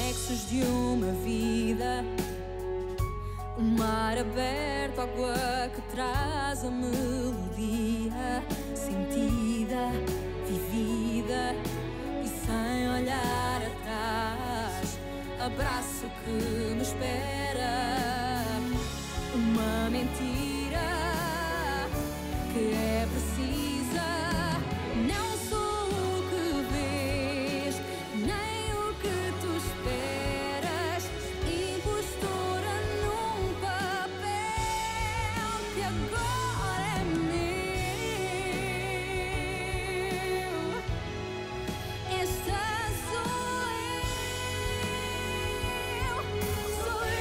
nexos de uma vida. O mar aberto, água que traz a melodia sentida, vivida e sem olhar atrás. Abraço que me espera, uma mentira que é precisa. Não sou o que vês, nem o que tu esperas. Impostora num papel que agora é meu. Esta sou eu, sou eu.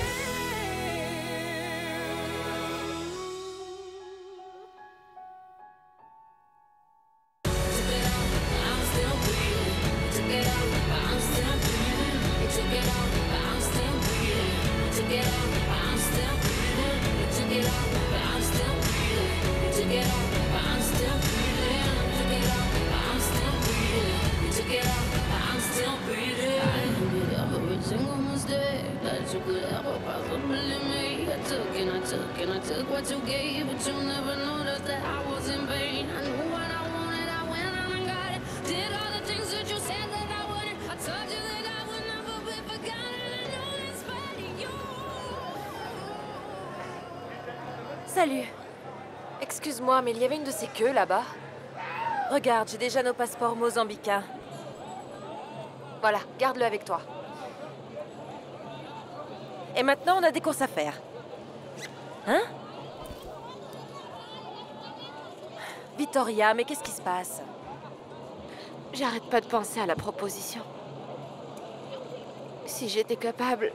I took what you gave, but you never noticed that I was in vain. I knew what I wanted, I went out and got it. Did all the things that you said that I wouldn't. I told you that I would never be forgotten. I know it's funny, you. Salut. Excuse-moi, mais il y avait une de ces queues là-bas. Regarde, j'ai déjà nos passeports mozambicains. Voilà, garde-le avec toi. Et maintenant, on a des courses à faire. Hein? Victoria, mais qu'est-ce qui se passe? J'arrête pas de penser à la proposition. Si j'étais capable...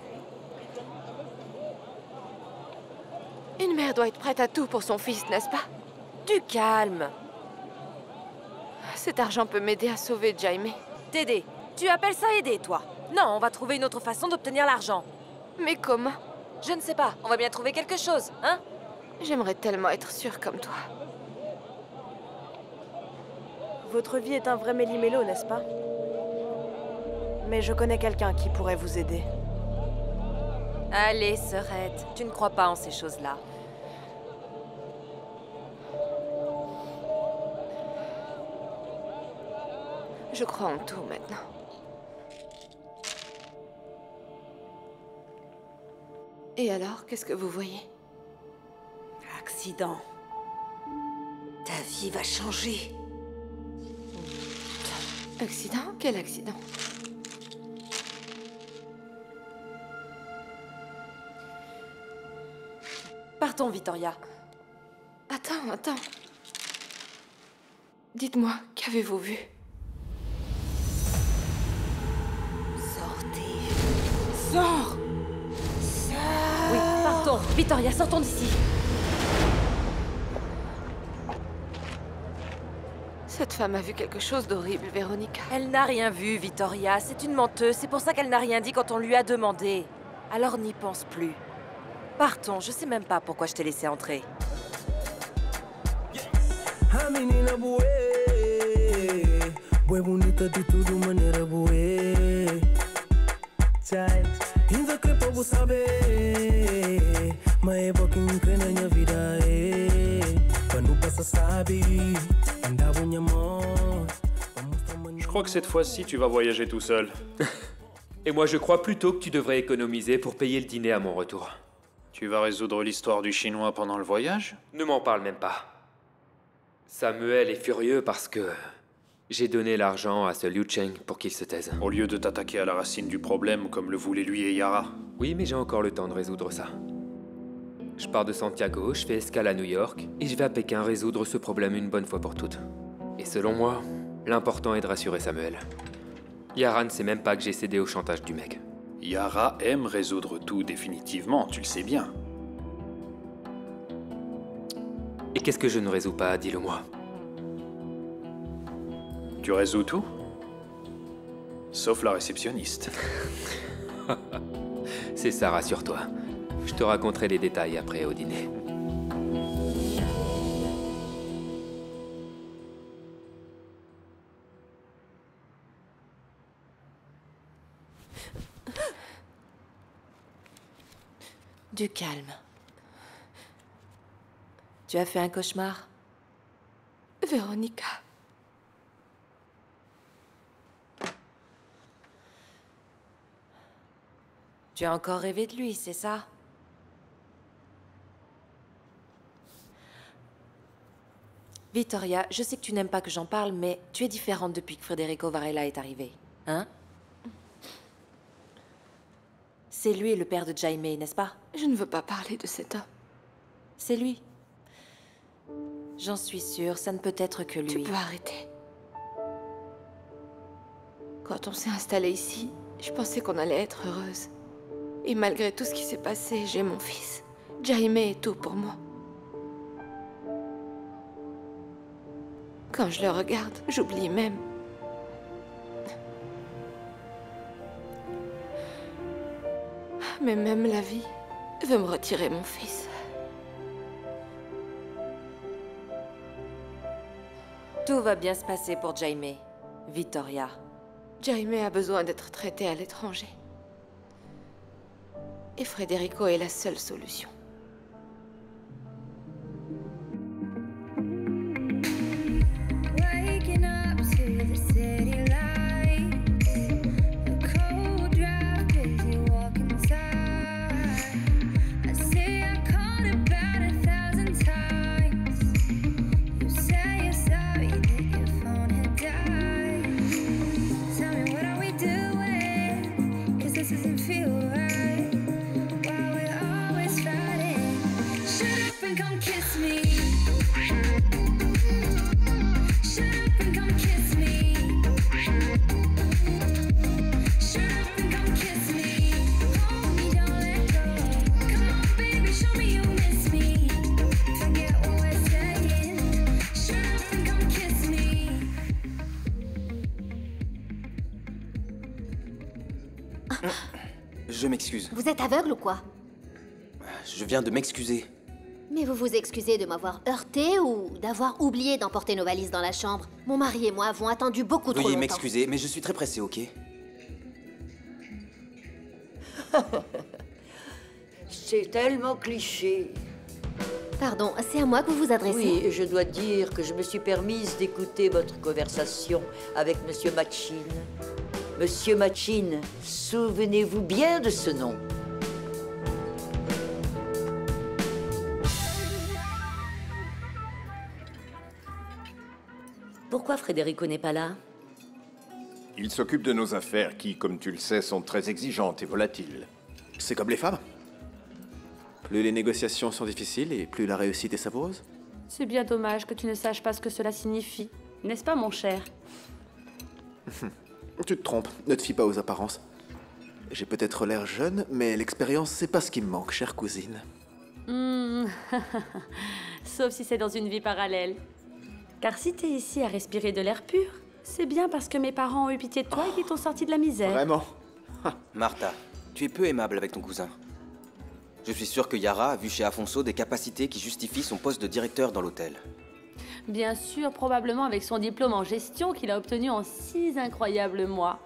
Une mère doit être prête à tout pour son fils, n'est-ce pas? Du calme. Cet argent peut m'aider à sauver Jaime. T'aider? Tu appelles ça aider, toi? Non, on va trouver une autre façon d'obtenir l'argent. Mais comment? Je ne sais pas, on va bien trouver quelque chose, hein? J'aimerais tellement être sûre comme toi. Votre vie est un vrai méli-mélo, n'est-ce pas? Mais je connais quelqu'un qui pourrait vous aider. Allez, sœurette, tu ne crois pas en ces choses-là. Je crois en tout maintenant. Et alors, qu'est-ce que vous voyez? Accident. Ta vie va changer. Accident? Quel accident? Partons, Victoria. Attends. Dites-moi, qu'avez-vous vu? Sortez. Sors! Oui, partons. Victoria, sortons d'ici. Cette femme a vu quelque chose d'horrible, Véronica. Elle n'a rien vu, Victoria. C'est une menteuse. C'est pour ça qu'elle n'a rien dit quand on lui a demandé. Alors n'y pense plus. Partons. Je sais même pas pourquoi je t'ai laissé entrer. Je crois que cette fois-ci, tu vas voyager tout seul. Et moi, je crois plutôt que tu devrais économiser pour payer le dîner à mon retour. Tu vas résoudre l'histoire du Chinois pendant le voyage? Ne m'en parle même pas. Samuel est furieux parce que j'ai donné l'argent à ce Liu Cheng pour qu'il se taise. Au lieu de t'attaquer à la racine du problème comme le voulaient lui et Yara. Oui, mais j'ai encore le temps de résoudre ça. Je pars de Santiago, je fais escale à New York, et je vais à Pékin résoudre ce problème une bonne fois pour toutes. Et selon moi, l'important est de rassurer Samuel. Yara ne sait même pas que j'ai cédé au chantage du mec. Yara aime résoudre tout définitivement, tu le sais bien. Et qu'est-ce que je ne résous pas, dis-le-moi. Tu résous tout? Sauf la réceptionniste. C'est ça, rassure-toi. Je te raconterai les détails après au dîner. Du calme. Tu as fait un cauchemar? Véronica. Tu as encore rêvé de lui, c'est ça? Vittoria, je sais que tu n'aimes pas que j'en parle, mais tu es différente depuis que Federico Varela est arrivé. Hein? C'est lui le père de Jaime, n'est-ce pas? Je ne veux pas parler de cet homme. C'est lui. J'en suis sûre, ça ne peut être que lui. Tu peux arrêter. Quand on s'est installé ici, je pensais qu'on allait être heureuse. Et malgré tout ce qui s'est passé, j'ai mon fils. Jaime est tout pour moi. Quand je le regarde, j'oublie même. Mais même la vie veut me retirer mon fils. Tout va bien se passer pour Jaime, Vittoria. Jaime a besoin d'être traité à l'étranger. Et Federico est la seule solution. Waking up to the city lights, a cold draft as you walk inside. I say I called about 1,000 times. You say you're sorry that your phone had died. Tell me, what are we doing? 'Cause this doesn't feel right. While we're always fighting. Shut up and come kiss me. Shut up and come kiss me. Shut up and come kiss me. Hold me, don't let go. Come on, baby, show me you miss me. Forget what we're saying. Shut up and come kiss me. Je m'excuse. Vous êtes aveugle ou quoi? Je viens de m'excuser. Mais vous vous excusez de m'avoir heurté ou d'avoir oublié d'emporter nos valises dans la chambre? Mon mari et moi avons attendu beaucoup trop Veuillez longtemps. m'excuser, mais je suis très pressé, ok? C'est tellement cliché. Pardon, c'est à moi que vous vous adressez? Oui, et je dois dire que je me suis permise d'écouter votre conversation avec Monsieur Machin. Monsieur Machin, souvenez-vous bien de ce nom. Pourquoi Federico n'est pas là? Il s'occupe de nos affaires qui, comme tu le sais, sont très exigeantes et volatiles. C'est comme les femmes. Plus les négociations sont difficiles et plus la réussite est savoureuse. C'est bien dommage que tu ne saches pas ce que cela signifie. N'est-ce pas, mon cher? Tu te trompes, ne te fie pas aux apparences. J'ai peut-être l'air jeune, mais l'expérience, c'est pas ce qui me manque, chère cousine. Sauf si c'est dans une vie parallèle. Car si t'es ici à respirer de l'air pur, c'est bien parce que mes parents ont eu pitié de toi et qu'ils t'ont sorti de la misère. Vraiment? Martha, tu es peu aimable avec ton cousin. Je suis sûr que Yara a vu chez Afonso des capacités qui justifient son poste de directeur dans l'hôtel. Bien sûr, probablement avec son diplôme en gestion qu'il a obtenu en 6 incroyables mois.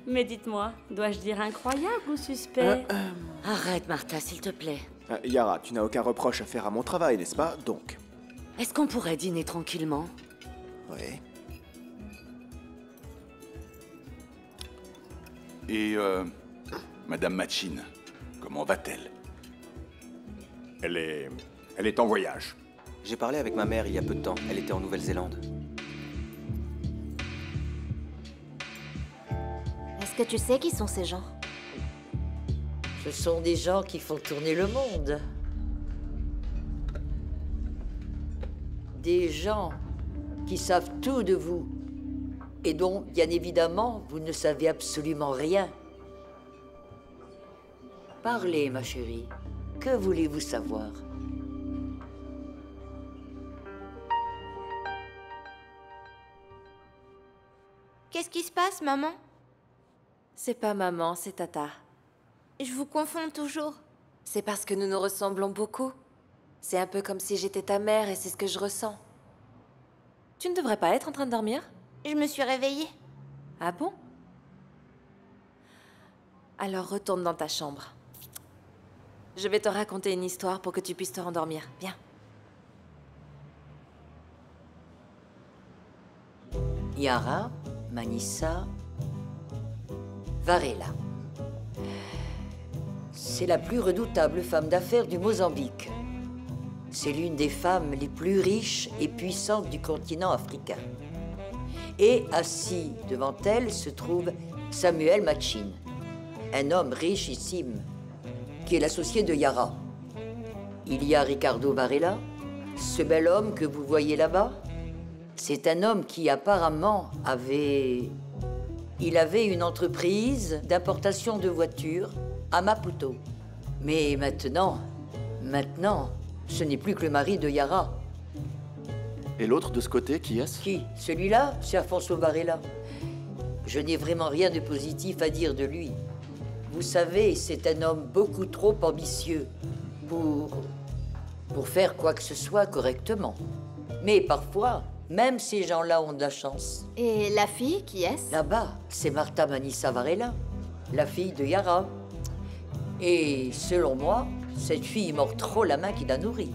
Mais dites-moi, dois-je dire incroyable ou suspect? Arrête, Martha, s'il te plaît. Yara, tu n'as aucun reproche à faire à mon travail, n'est-ce pas? Donc. Est-ce qu'on pourrait dîner tranquillement? Oui. Et, Madame Machin, comment va-t-elle? Elle est en voyage. J'ai parlé avec ma mère il y a peu de temps. Elle était en Nouvelle-Zélande. Est-ce que tu sais qui sont ces gens? Ce sont des gens qui font tourner le monde. Des gens qui savent tout de vous. Et dont, bien évidemment, vous ne savez absolument rien. Parlez, ma chérie. Que voulez-vous savoir? Qu'est-ce qui se passe, maman? C'est pas maman, c'est Tata. Je vous confonds toujours. C'est parce que nous nous ressemblons beaucoup. C'est un peu comme si j'étais ta mère et c'est ce que je ressens. Tu ne devrais pas être en train de dormir? Je me suis réveillée. Ah bon? Alors retourne dans ta chambre. Je vais te raconter une histoire pour que tu puisses te rendormir. Viens. Yara, Manissa, Varela. C'est la plus redoutable femme d'affaires du Mozambique. C'est l'une des femmes les plus riches et puissantes du continent africain. Et assis devant elle se trouve Samuel Machine, un homme richissime, qui est l'associé de Yara. Il y a Ricardo Varela, ce bel homme que vous voyez là-bas. C'est un homme qui apparemment avait une entreprise d'importation de voitures à Maputo. Mais maintenant, ce n'est plus que le mari de Yara. Et l'autre de ce côté, qui est-ce? Qui? Celui-là, c'est Afonso Varela. Je n'ai vraiment rien de positif à dire de lui. Vous savez, c'est un homme beaucoup trop ambitieux pour faire quoi que ce soit correctement. Mais parfois, même ces gens-là ont de la chance. Et la fille, qui est-ce? Là-bas, c'est Marta Manissa Varela, la fille de Yara. Et selon moi, cette fille mord trop la main qui la nourrit.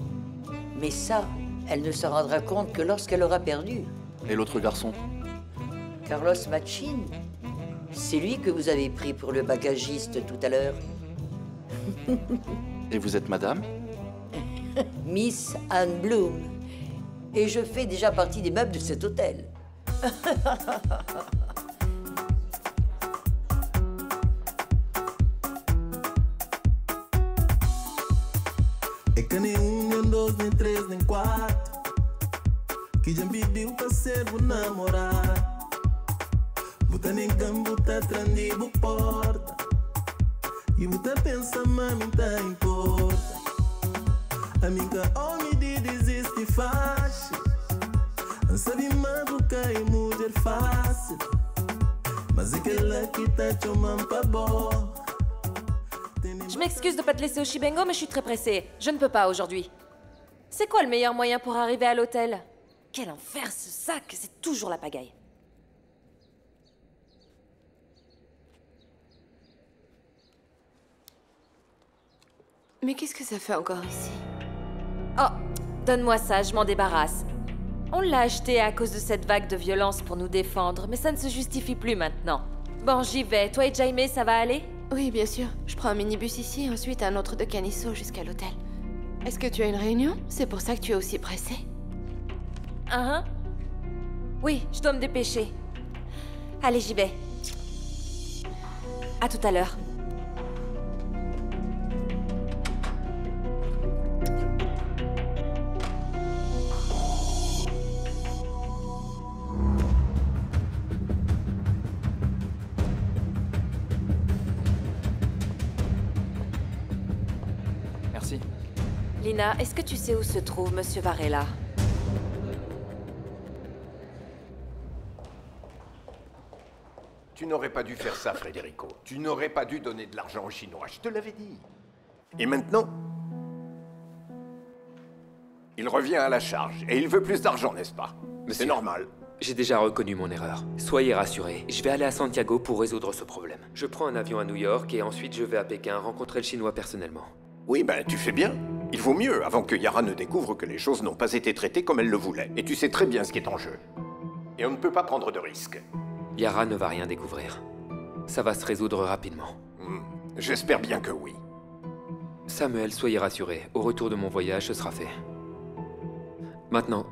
Mais ça, elle ne s'en rendra compte que lorsqu'elle aura perdu. Et l'autre garçon? Carlos Machine, c'est lui que vous avez pris pour le bagagiste tout à l'heure. Et vous êtes madame? Miss Anne Bloom. Et je fais déjà partie des meubles de cet hôtel. É que nem nem dois, nem três, nem quatro. Que já me pediu pra ser o namorado. Bota nem campo, tá trandido porta. E bota pensa, mami, tá importa. Amiga, homem de desiste fácil. Não sabe maducar e mulher fácil. Mas é que ela que tá chamando pra boa. Je m'excuse de pas te laisser au Shibengo, mais je suis très pressée. Je ne peux pas aujourd'hui. C'est quoi le meilleur moyen pour arriver à l'hôtel? Quel enfer ce sac, c'est toujours la pagaille. Mais qu'est-ce que ça fait encore ici? Oh, donne-moi ça, je m'en débarrasse. On l'a acheté à cause de cette vague de violence pour nous défendre, mais ça ne se justifie plus maintenant. Bon, j'y vais. Toi et Jaime, ça va aller? Oui, bien sûr. Je prends un minibus ici et ensuite un autre de Canisso jusqu'à l'hôtel. Est-ce que tu as une réunion? C'est pour ça que tu es aussi pressé? Oui, je dois me dépêcher. Allez, j'y vais. À tout à l'heure. Merci. Lina, est-ce que tu sais où se trouve Monsieur Varela? Tu n'aurais pas dû faire ça, Federico. Tu n'aurais pas dû donner de l'argent aux Chinois, je te l'avais dit. Et maintenant, il revient à la charge, et il veut plus d'argent, n'est-ce pas? C'est normal. J'ai déjà reconnu mon erreur. Soyez rassurés, je vais aller à Santiago pour résoudre ce problème. Je prends un avion à New York et ensuite je vais à Pékin rencontrer le Chinois personnellement. Oui, ben tu fais bien. Il vaut mieux avant que Yara ne découvre que les choses n'ont pas été traitées comme elle le voulait. Et tu sais très bien ce qui est en jeu. Et on ne peut pas prendre de risques. Yara ne va rien découvrir. Ça va se résoudre rapidement. J'espère bien que oui. Samuel, soyez rassurés. Au retour de mon voyage, ce sera fait. Maintenant,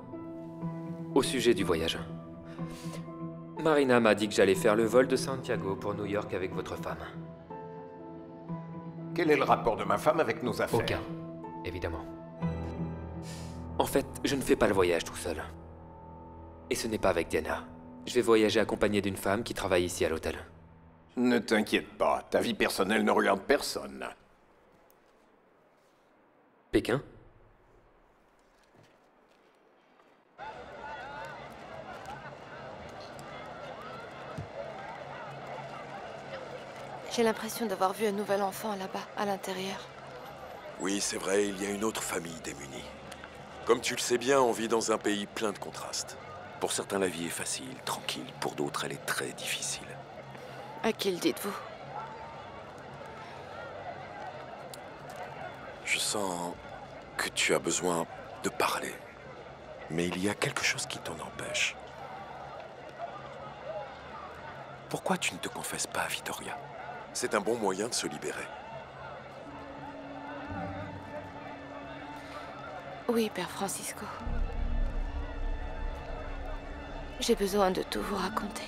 au sujet du voyage. Marina m'a dit que j'allais faire le vol de Santiago pour New York avec votre femme. Quel est le rapport de ma femme avec nos affaires? Aucun, évidemment. En fait, je ne fais pas le voyage tout seul. Et ce n'est pas avec Diana. Je vais voyager accompagné d'une femme qui travaille ici à l'hôtel. Ne t'inquiète pas, ta vie personnelle ne regarde personne. Pékin? J'ai l'impression d'avoir vu un nouvel enfant là-bas, à l'intérieur. Oui, c'est vrai, il y a une autre famille démunie. Comme tu le sais bien, on vit dans un pays plein de contrastes. Pour certains, la vie est facile, tranquille. Pour d'autres, elle est très difficile. À qui le dites-vous? sens que tu as besoin de parler. Mais il y a quelque chose qui t'en empêche. Pourquoi tu ne te confesses pas à Vittoria? C'est un bon moyen de se libérer. Oui, Père Francisco. J'ai besoin de tout vous raconter.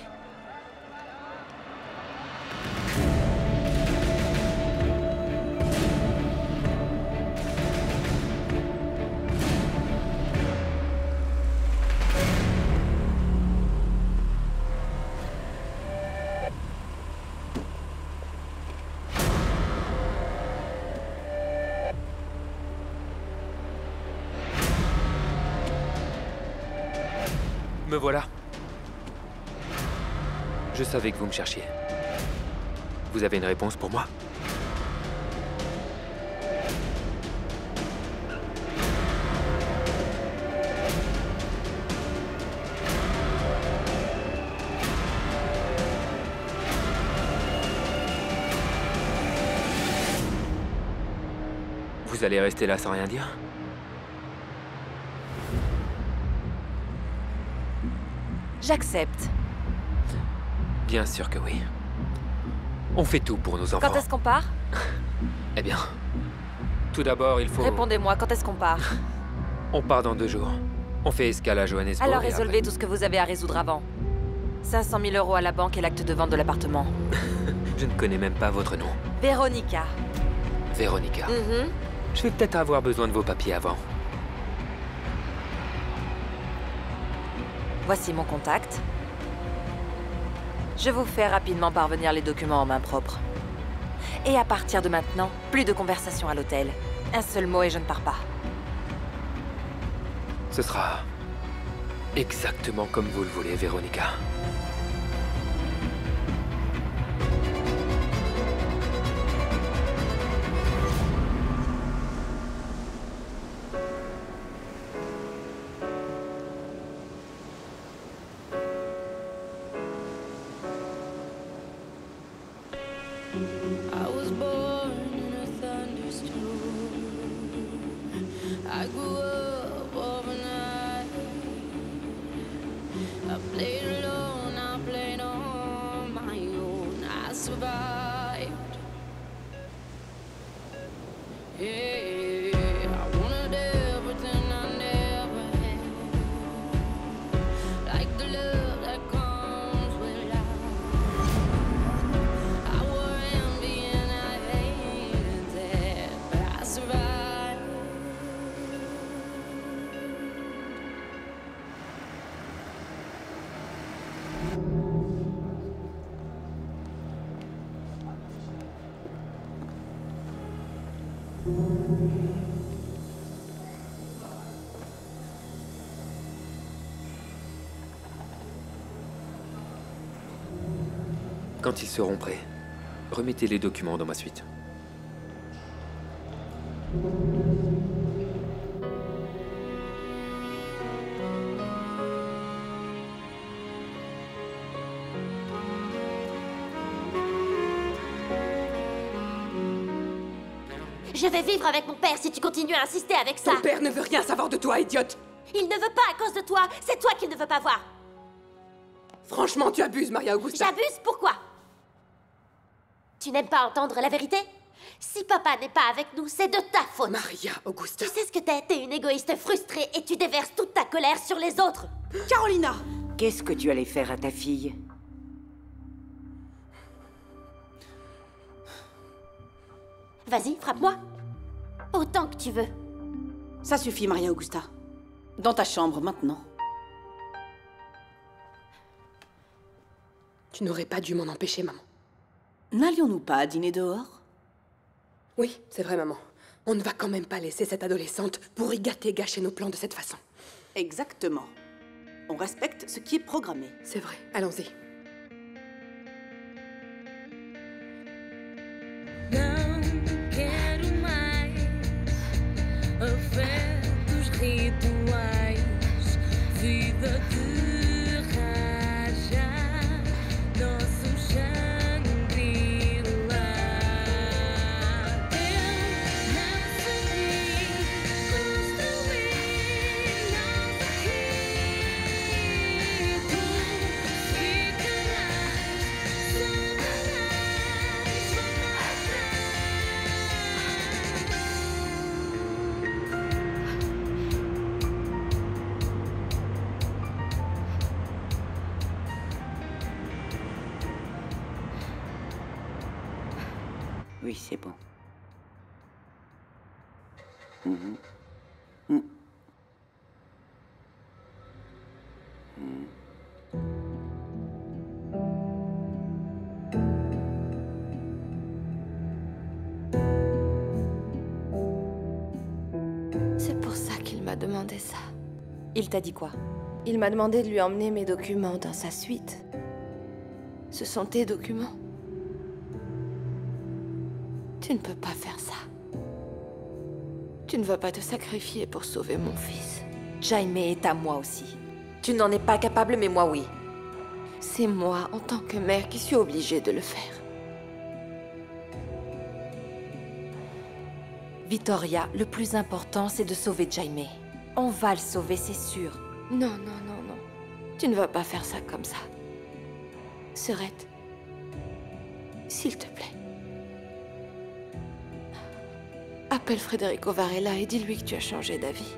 Me voilà. Je savais que vous me cherchiez. Vous avez une réponse pour moi? Vous allez rester là sans rien dire? J'accepte. Bien sûr que oui. On fait tout pour nos enfants. Quand est-ce qu'on part? Eh bien, tout d'abord, il faut... Répondez-moi, quand est-ce qu'on part? On part dans 2 jours. On fait escale à Johannesburg. Alors et résolvez tout ce que vous avez à résoudre avant. 500 000 € à la banque et l'acte de vente de l'appartement. Je ne connais même pas votre nom. Véronica. Véronica. Je vais peut-être avoir besoin de vos papiers avant. Voici mon contact. Je vous fais rapidement parvenir les documents en main propre. Et à partir de maintenant, plus de conversation à l'hôtel. Un seul mot et je ne pars pas. Ce sera exactement comme vous le voulez, Véronica. I was born in a thunderstorm. I grew up overnight. I played alone, I played on my own. I survived. Yeah, I wanted everything I never had. Like the love that comes with life. I wore envy and I hated that, but I survived. Quand ils seront prêts, remettez les documents dans ma suite. Je vais vivre avec mon père si tu continues à insister avec ça. Ton père ne veut rien savoir de toi, idiote. Il ne veut pas à cause de toi. C'est toi qui ne veux pas voir. Franchement, tu abuses, Maria Augusta. J'abuse, pourquoi? Tu n'aimes pas entendre la vérité? Si papa n'est pas avec nous, c'est de ta faute. Maria Augusta. Tu sais ce que t'es une égoïste frustrée et tu déverses toute ta colère sur les autres. Carolina! Qu'est-ce que tu allais faire à ta fille? Vas-y, frappe-moi. Autant que tu veux. Ça suffit, Maria Augusta. Dans ta chambre, maintenant. Tu n'aurais pas dû m'en empêcher, maman. N'allions-nous pas dîner dehors? Oui, c'est vrai, maman. On ne va quand même pas laisser cette adolescente pourri gâcher nos plans de cette façon. Exactement. On respecte ce qui est programmé. C'est vrai, allons-y. Não quero mais afetos rituais, vida de raja, nosso Shangri-La. Eu não sabia Oui, c'est bon. C'est pour ça qu'il m'a demandé ça. Il t'a dit quoi? Il m'a demandé de lui emmener mes documents dans sa suite. Ce sont tes documents. Tu ne peux pas faire ça. Tu ne vas pas te sacrifier pour sauver mon fils. Jaime est à moi aussi. Tu n'en es pas capable, mais moi oui. C'est moi, en tant que mère, qui suis obligée de le faire. Victoria, le plus important, c'est de sauver Jaime. On va le sauver, c'est sûr. Non, non, non, non. Tu ne vas pas faire ça comme ça. Serette, s'il te plaît. Appelle Federico Varela et dis-lui que tu as changé d'avis.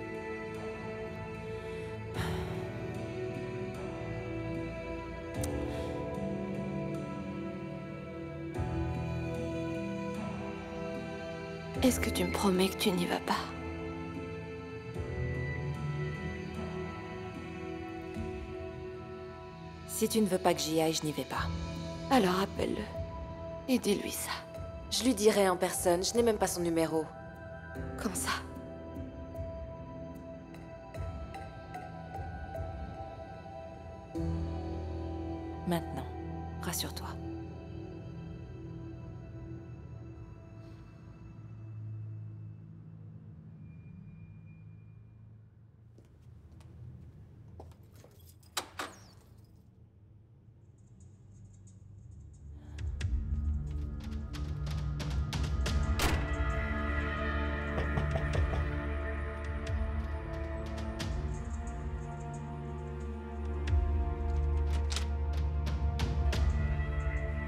Est-ce que tu me promets que tu n'y vas pas? Si tu ne veux pas que j'y aille, je n'y vais pas. Alors appelle-le et dis-lui ça. Je lui dirai en personne, je n'ai même pas son numéro. Comme ça. Maintenant, rassure-toi.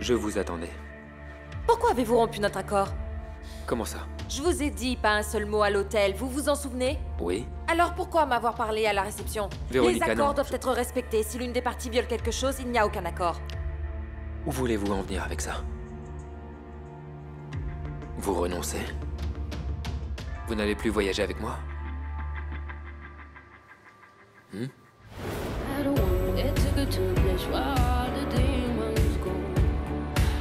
Je vous attendais. Pourquoi avez-vous rompu notre accord? Comment ça? Je vous ai dit pas un seul mot à l'hôtel, vous vous en souvenez? Oui. Alors pourquoi m'avoir parlé à la réception? Véronica, Les accords non. doivent être respectés. Si l'une des parties viole quelque chose, il n'y a aucun accord. Où voulez-vous en venir avec ça? Vous renoncez? Vous n'allez plus voyager avec moi? I don't wanna get ticket to a place where all the demons go,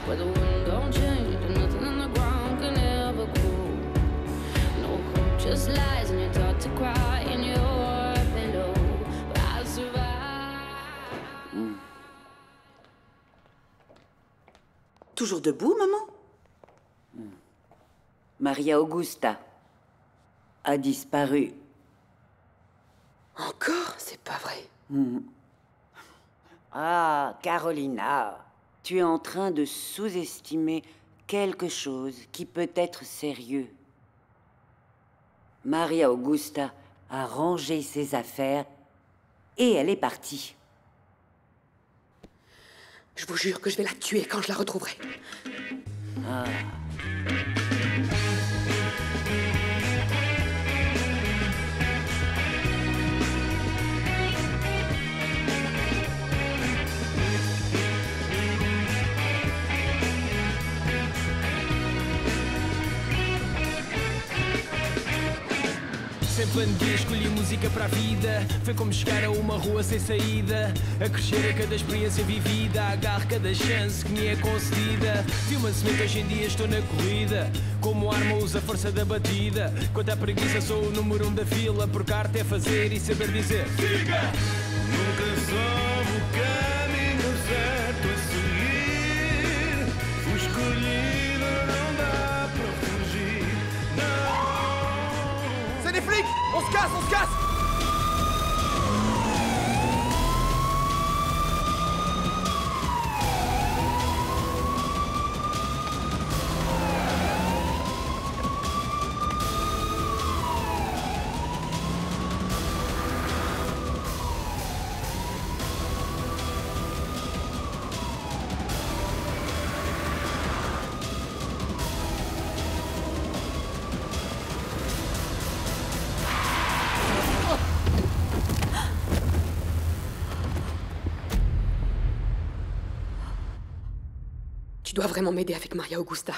where the wind don't change and nothing on the ground can ever grow. No hope, just lies, and you're taught to cry in your pillow. But I'll survive. Toujours debout, maman? Maria Augusta a disparu. Encore? C'est pas vrai. Ah, Carolina, tu es en train de sous-estimer quelque chose qui peut être sérieux. Maria Augusta a rangé ses affaires et elle est partie. Je vous jure que je vais la tuer quand je la retrouverai. Ah. Sempre andei, escolhi música para a vida. Foi como chegar a uma rua sem saída. A crescer a cada experiência vivida. Agarro cada chance que me é concedida. Vi uma semente, hoje em dia estou na corrida. Como arma uso a força da batida. Quanto à preguiça sou o número 1 da fila. Porque a arte é fazer e saber dizer siga! Nunca soube o caminho certo a seguir. Fui escolhido, não dá para fugir. Não! C'est des flics! On se casse, on se casse! Tu dois vraiment m'aider avec Maria Augusta.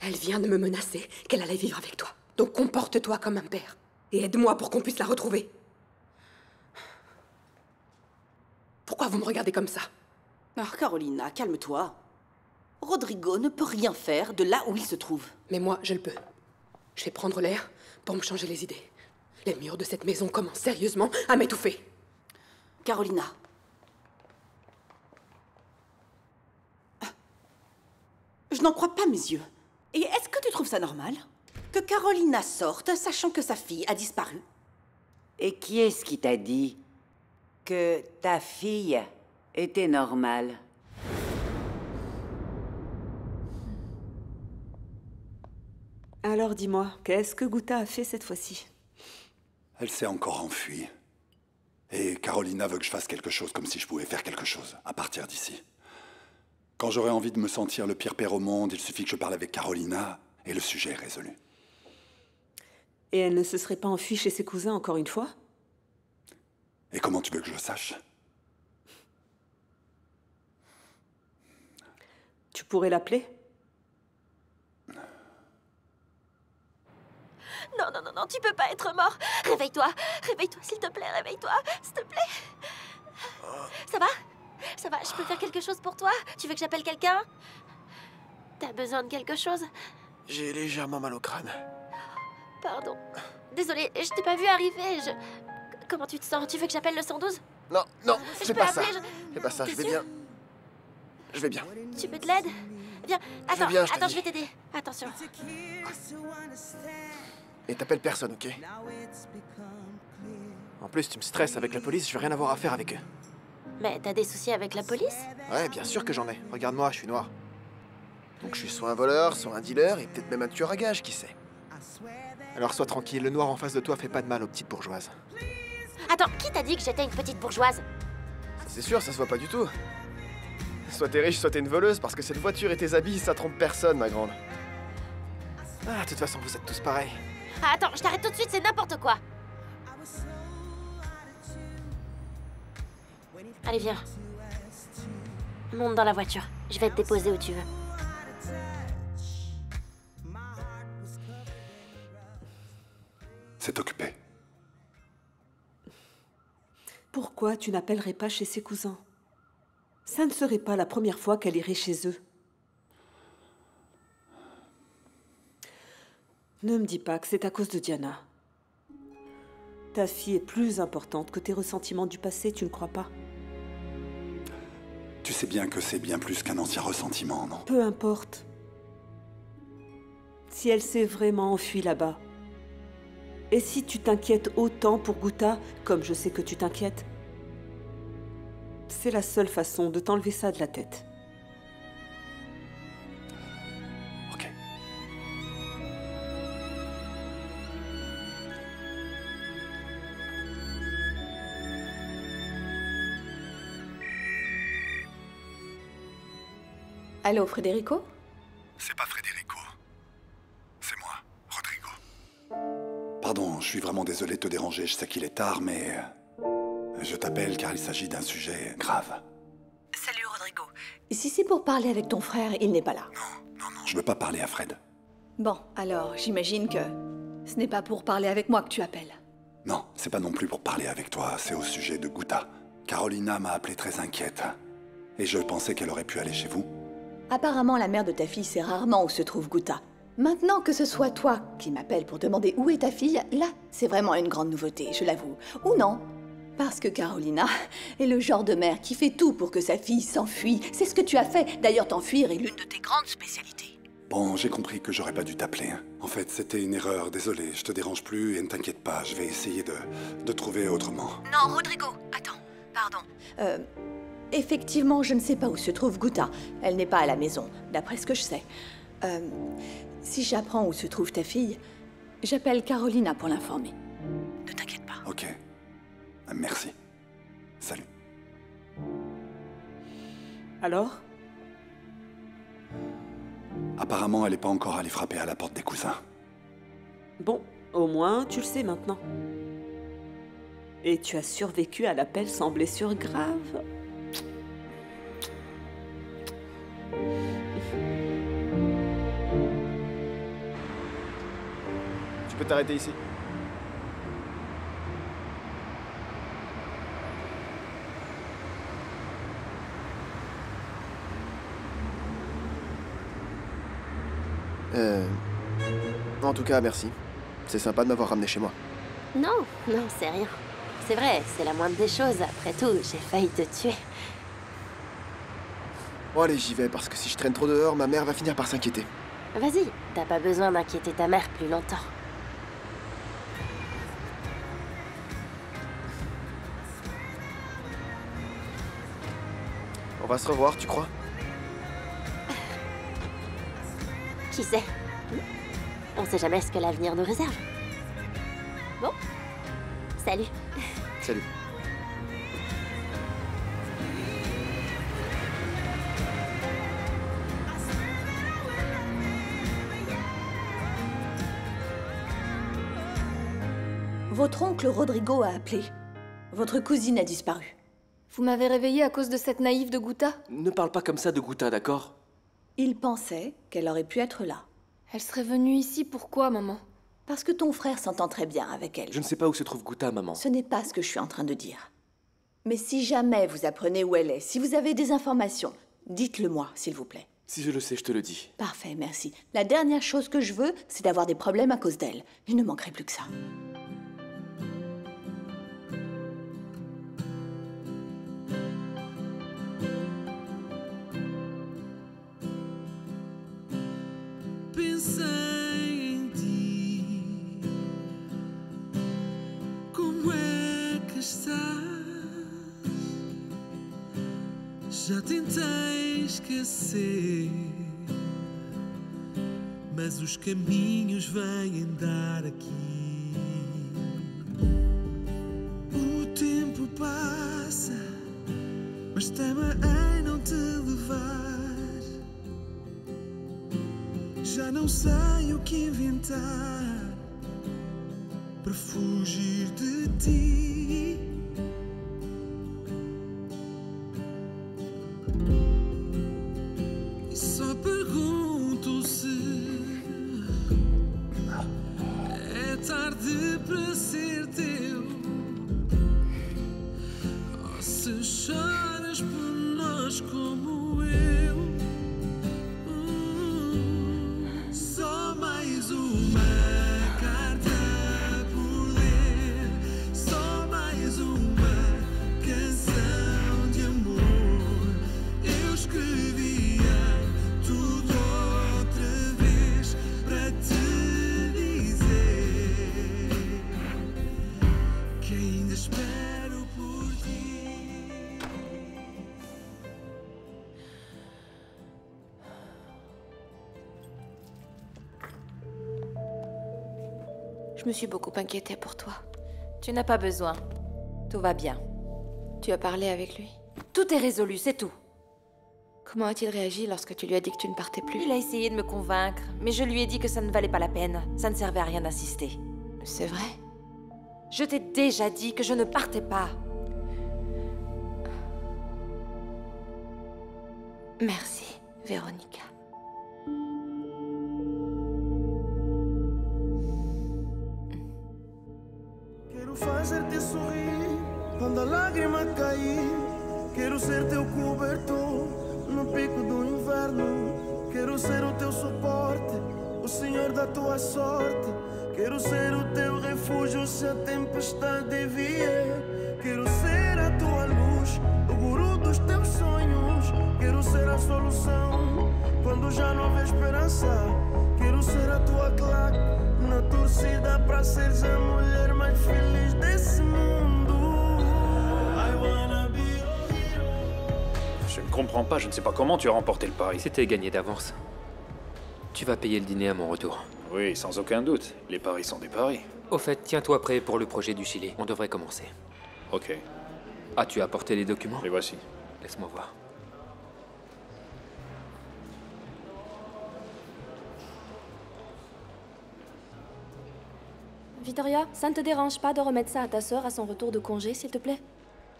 Elle vient de me menacer qu'elle allait vivre avec toi. Donc comporte-toi comme un père. Et aide-moi pour qu'on puisse la retrouver. Pourquoi vous me regardez comme ça? Ah, Carolina, calme-toi. Rodrigo ne peut rien faire de là où il se trouve. Mais moi, je le peux. Je vais prendre l'air pour me changer les idées. Les murs de cette maison commencent sérieusement à m'étouffer. Carolina. Je n'en crois pas mes yeux. Et est-ce que tu trouves ça normal que Carolina sorte sachant que sa fille a disparu? Et qui est-ce qui t'a dit que ta fille était normale? Alors dis-moi, qu'est-ce que Guta a fait cette fois-ci? Elle s'est encore enfuie. Et Carolina veut que je fasse quelque chose comme si je pouvais faire quelque chose à partir d'ici. Quand j'aurai envie de me sentir le pire père au monde, il suffit que je parle avec Carolina et le sujet est résolu. Et elle ne se serait pas enfuie chez ses cousins encore une fois? Et comment tu veux que je le sache? Tu pourrais l'appeler? Non, non, non, non, tu peux pas être mort. Réveille-toi, réveille-toi, s'il te plaît, réveille-toi, s'il te plaît. Ça va? Ça va, je peux faire quelque chose pour toi? Tu veux que j'appelle quelqu'un? T'as besoin de quelque chose? J'ai légèrement mal au crâne. Pardon. Désolée, je t'ai pas vu arriver, Comment tu te sens? Tu veux que j'appelle le 112? Non, non, Je c'est peux pas ça. appeler, C'est pas ça, je T'es vais sûr? bien. Je vais bien. Tu veux de l'aide? Viens, attends, bien, je te attends, dis. je vais t'aider. Attention. Et t'appelles personne, ok? En plus, tu me stresses avec la police, je veux rien avoir à faire avec eux. Mais t'as des soucis avec la police? Ouais, bien sûr que j'en ai. Regarde-moi, je suis noir. Donc je suis soit un voleur, soit un dealer, et peut-être même un tueur à gages, qui sait. Alors sois tranquille, le noir en face de toi fait pas de mal aux petites bourgeoises. Attends, qui t'a dit que j'étais une petite bourgeoise? C'est sûr, ça se voit pas du tout. Soit t'es riche, soit t'es une voleuse, parce que cette voiture et tes habits, ça trompe personne, ma grande. Ah, de toute façon, vous êtes tous pareils. Ah, attends, je t'arrête tout de suite, c'est n'importe quoi. Allez, viens. Monte dans la voiture. Je vais te déposer où tu veux. C'est occupé. Pourquoi tu n'appellerais pas chez ses cousins? Ça ne serait pas la première fois qu'elle irait chez eux. Ne me dis pas que c'est à cause de Diana. Ta fille est plus importante que tes ressentiments du passé, tu ne crois pas? Tu sais bien que c'est bien plus qu'un ancien ressentiment, non? Peu importe. Si elle s'est vraiment enfuie là-bas, et si tu t'inquiètes autant pour Guta, comme je sais que tu t'inquiètes, c'est la seule façon de t'enlever ça de la tête. Ok. Allô, Federico? C'est pas Federico. C'est moi, Rodrigo. Pardon, je suis vraiment désolé de te déranger, je sais qu'il est tard, mais... je t'appelle car il s'agit d'un sujet grave. Salut, Rodrigo. Si c'est pour parler avec ton frère, il n'est pas là. Non, je veux pas parler à Fred. Bon, alors, j'imagine que ce n'est pas pour parler avec moi que tu appelles. Non, c'est pas non plus pour parler avec toi, c'est au sujet de Guta. Carolina m'a appelé très inquiète. Et je pensais qu'elle aurait pu aller chez vous. Apparemment, la mère de ta fille sait rarement où se trouve Guta. Maintenant que ce soit toi qui m'appelles pour demander où est ta fille, là, c'est vraiment une grande nouveauté, je l'avoue. Ou non? Parce que Carolina est le genre de mère qui fait tout pour que sa fille s'enfuit. C'est ce que tu as fait. D'ailleurs, t'enfuir est l'une de tes grandes spécialités. Bon, j'ai compris que j'aurais pas dû t'appeler. En fait, c'était une erreur, désolé, je te dérange plus et ne t'inquiète pas, je vais essayer de trouver autrement. Non, Rodrigo, attends, pardon. Effectivement, je ne sais pas où se trouve Guta. Elle n'est pas à la maison, d'après ce que je sais. Si j'apprends où se trouve ta fille, j'appelle Carolina pour l'informer. Ne t'inquiète pas. Ok. Merci. Salut. Alors? Apparemment, elle n'est pas encore allée frapper à la porte des cousins. Bon, au moins, tu le sais maintenant. Et tu as survécu à l'appel sans blessure grave. peux t'arrêter ici. En tout cas, merci. C'est sympa de m'avoir ramené chez moi. Non, non, c'est rien. C'est vrai, c'est la moindre des choses. Après tout, j'ai failli te tuer. Bon allez, j'y vais, parce que si je traîne trop dehors, ma mère va finir par s'inquiéter. Vas-y, t'as pas besoin d'inquiéter ta mère plus longtemps. On va se revoir, tu crois? Qui sait? On sait jamais ce que l'avenir nous réserve. Bon, salut. Salut. Votre oncle Rodrigo a appelé. Votre cousine a disparu. Vous m'avez réveillée à cause de cette naïve de Guta? Ne parle pas comme ça de Guta, d'accord? Il pensait qu'elle aurait pu être là. Elle serait venue ici pourquoi, maman? Parce que ton frère s'entend très bien avec elle. Je ne sais pas où se trouve Guta, maman. Ce n'est pas ce que je suis en train de dire. Mais si jamais vous apprenez où elle est, si vous avez des informations, dites-le moi, s'il vous plaît. Si je le sais, je te le dis. Parfait, merci. La dernière chose que je veux, c'est d'avoir des problèmes à cause d'elle. Il ne manquerait plus que ça. Pensei em ti, como é que estás? Já tentei esquecer, mas os caminhos vêm dar aqui. O tempo passa, mas tema em não te levar. Já não sei o que inventar para fugir de ti. E só pergunto se é tarde para ser teu, ou se choras por nós como eu. Je me suis beaucoup inquiétée pour toi. Tu n'as pas besoin. Tout va bien. Tu as parlé avec lui? Tout est résolu, c'est tout. Comment a-t-il réagi lorsque tu lui as dit que tu ne partais plus? Il a essayé de me convaincre, mais je lui ai dit que ça ne valait pas la peine. Ça ne servait à rien d'insister. C'est vrai? Je t'ai déjà dit que je ne partais pas. Merci, Véronica. Quero fazer-te sorrir quando a lágrima cair. Quero ser teu cobertor no pico do inverno. Quero ser o teu suporte, o senhor da tua sorte. Quero ser o teu refúgio se a tempestade vier. Quero ser a tua luz, o guru dos teus sonhos. Quero ser a solução quando já não houver esperança. Quero ser a tua claque na torcida para seres a mulher mais feliz desse mundo. I wanna be your hero. Je ne comprends pas, je ne sais pas comment tu as remporté le pari. C'était gagné d'avance. Tu vas payer le dîner à mon retour. Oui, sans aucun doute. Les paris sont des paris. Au fait, tiens-toi prêt pour le projet du Chili. On devrait commencer. Ok. Ah, tu as apporté les documents? Les voici. Laisse-moi voir. Victoria, ça ne te dérange pas de remettre ça à ta sœur à son retour de congé, s'il te plaît?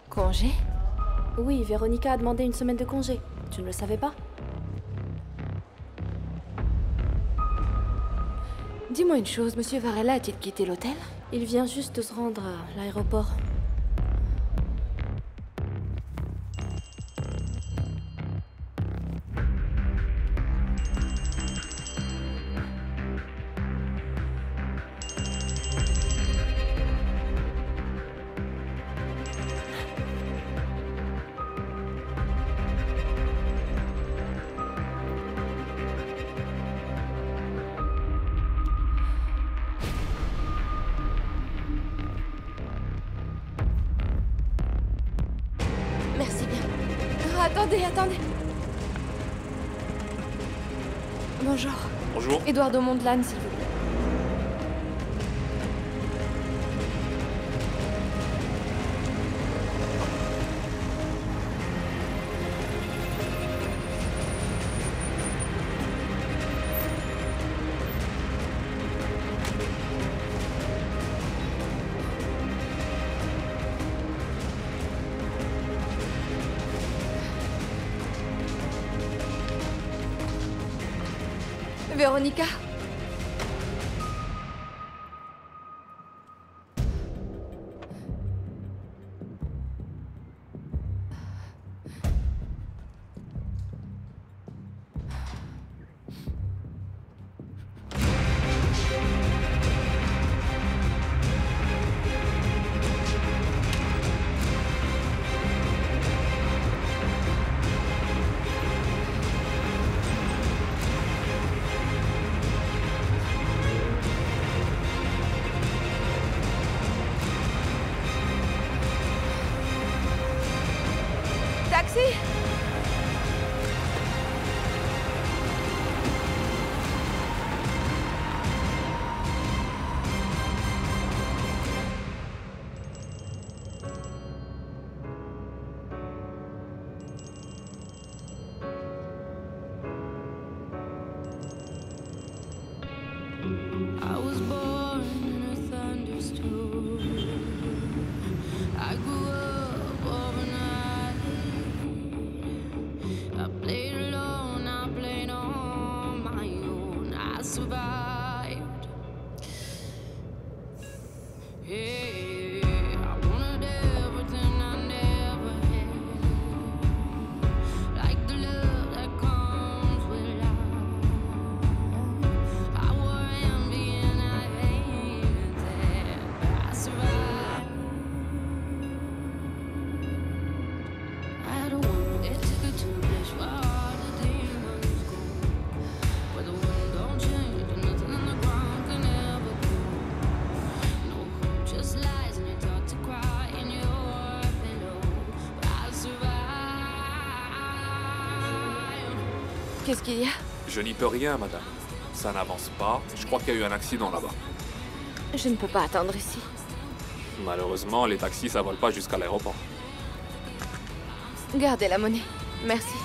Congé? Oui, Véronica a demandé une semaine de congé. Tu ne le savais pas? Dis-moi une chose, Monsieur Varela a-t-il quitté l'hôtel? Il vient juste de se rendre à l'aéroport. Merci bien. Ah, attendez, attendez. Bonjour. Bonjour. Eduardo Mondlane, s'il vous plaît. Véronica. Taxi! I was born in a thunderstorm. I grew up overnight. I played alone, I played on my own. I survived. Hey, I wanted everything I never had. Like the love that comes with life. I wore envy and I hated that, but I survived. I had a woman that took her to a place where all the demons go, where the wind don't change and nothing in the ground can ever grow. No hope, just lies, and you're taught to cry in your pillow. But I survived. Qu'est-ce qu'il y a? Je n'y peux rien, madame. Ça n'avance pas. Je crois qu'il y a eu un accident là-bas. Je ne peux pas attendre ici. Malheureusement, les taxis, ça vole pas jusqu'à l'aéroport. Gardez la monnaie. Merci.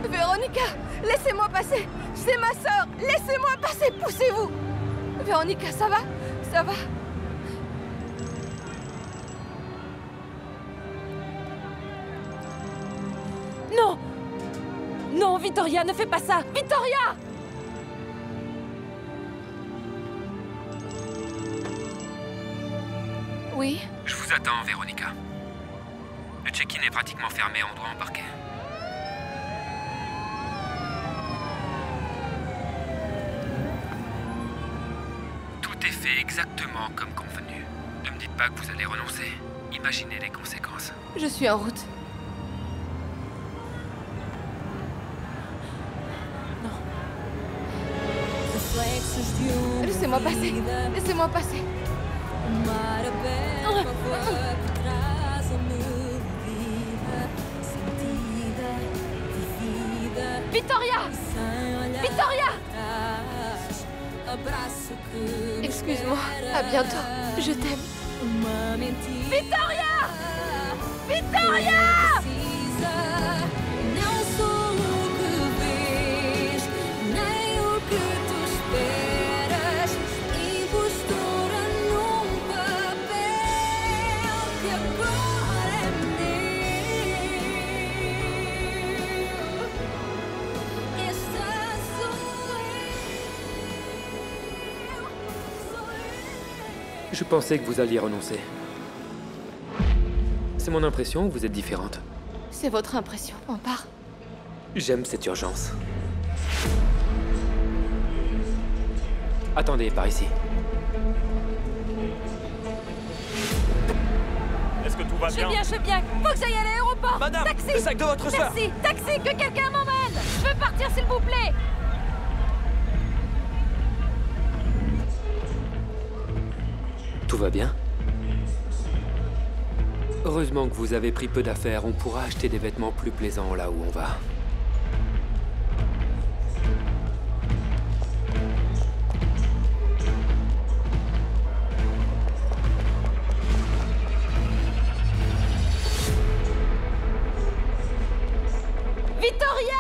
Véronica, laissez-moi passer. C'est ma sœur. Laissez-moi passer. Poussez-vous. Véronica, ça va? Ça va? Non! Non, Vittoria, ne fais pas ça! Vittoria! Oui? Je vous attends, Véronica. Le check-in est pratiquement fermé, on doit embarquer. Tout est fait exactement comme convenu. Ne me dites pas que vous allez renoncer. Imaginez les conséquences. Je suis en route. Laissez-moi passer. Laissez-moi passer. Vittoria! Vittoria! Excuse-moi. À bientôt. Je t'aime. uma mentira. Victoria! Victoria! Não sou o que vês, nem o que tu esperas. Impostora num papel que agora é meu. Esta sou Je pensais que vous alliez renoncer. C'est mon impression ou vous êtes différente? C'est votre impression, mon père. J'aime cette urgence. Attendez, par ici. Est-ce que tout va bien? Je vais bien. Faut que j'aille à l'aéroport. Madame, taxi. le sac de votre sœur. Taxi, que quelqu'un m'emmène. Je veux partir, s'il vous plaît. Tout va bien? Heureusement que vous avez pris peu d'affaires, on pourra acheter des vêtements plus plaisants là où on va. Victoria!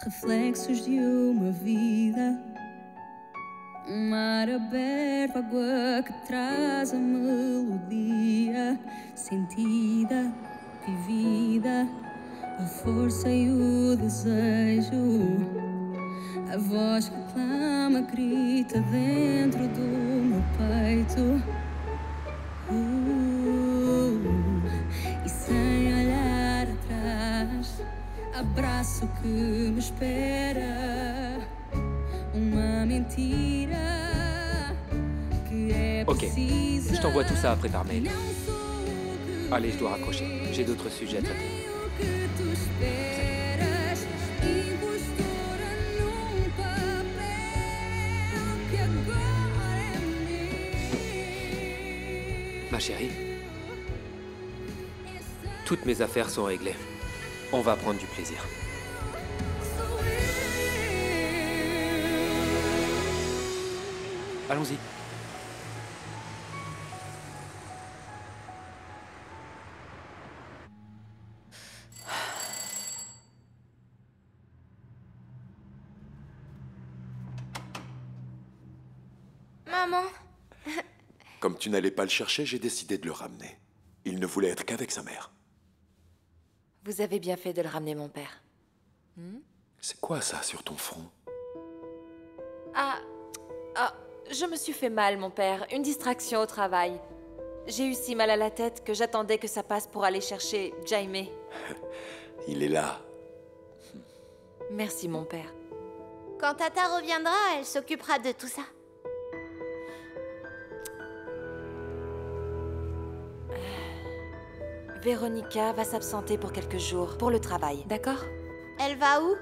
Reflexos de uma vida, um mar aberto, água que traz a melodia sentida, vivida, a força e o desejo. A voz que clama, grita dentro do meu peito. E sem olhar atrás, abraço que me espera. Uma mentira que é precisa. Ok, je t'envoie tout ça après par mail. Allez, je dois raccrocher. J'ai d'autres sujets à traiter. Ma chérie, toutes mes affaires sont réglées. On va prendre du plaisir. Allons-y. Maman. Comme tu n'allais pas le chercher, j'ai décidé de le ramener. Il ne voulait être qu'avec sa mère. Vous avez bien fait de le ramener, mon père. C'est quoi ça sur ton front? Ah, je me suis fait mal, mon père. Une distraction au travail. J'ai eu si mal à la tête que j'attendais que ça passe pour aller chercher Jaime. Il est là. Merci, mon père. Quand Tata reviendra, elle s'occupera de tout ça. Véronica va s'absenter pour quelques jours, pour le travail, d'accord? Elle va où?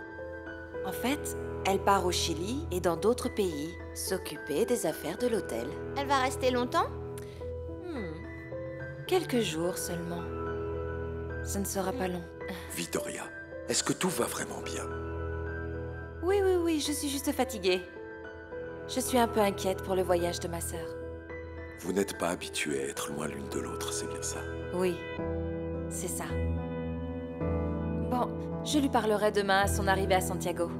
En fait, elle part au Chili et dans d'autres pays, s'occuper des affaires de l'hôtel. Elle va rester longtemps? Quelques jours seulement. Ce ne sera pas long. Vittoria, est-ce que tout va vraiment bien? Oui, je suis juste fatiguée. Je suis un peu inquiète pour le voyage de ma sœur. Vous n'êtes pas habitués à être loin l'une de l'autre, c'est bien ça? Oui, c'est ça. Bon, je lui parlerai demain à son arrivée à Santiago.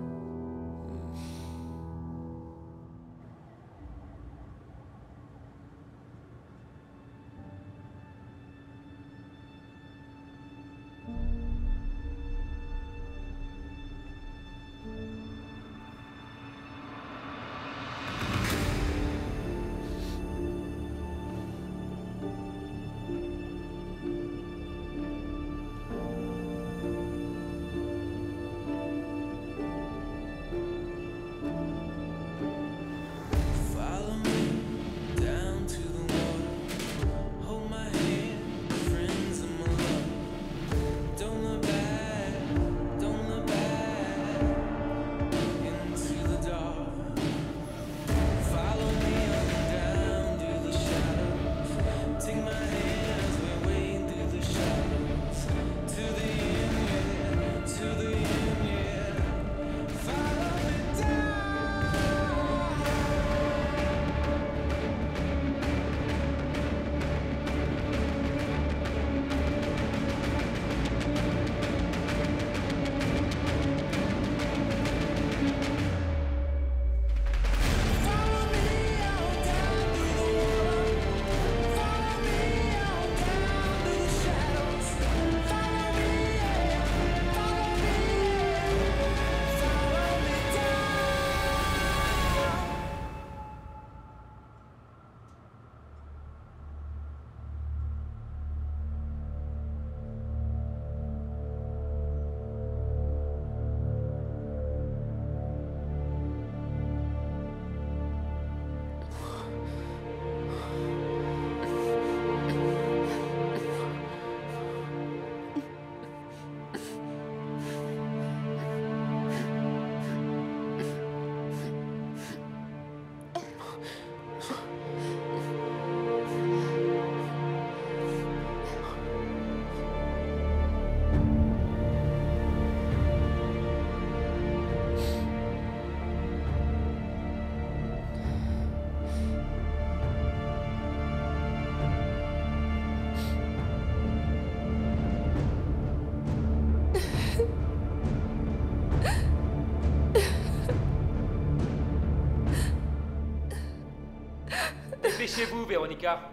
Dépêchez-vous, Véronica.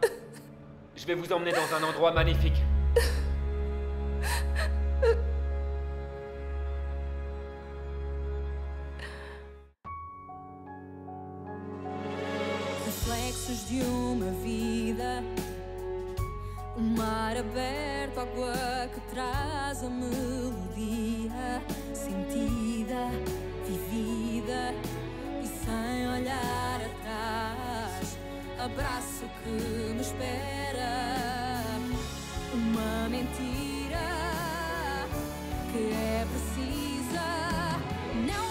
Je vais vous emmener dans un endroit magnifique. Reflexos de uma vida, mar aberto, água que traz a melodia sentida, vivida e sem olhar atrás. Abraço que me espera, uma mentira que é precisa. Não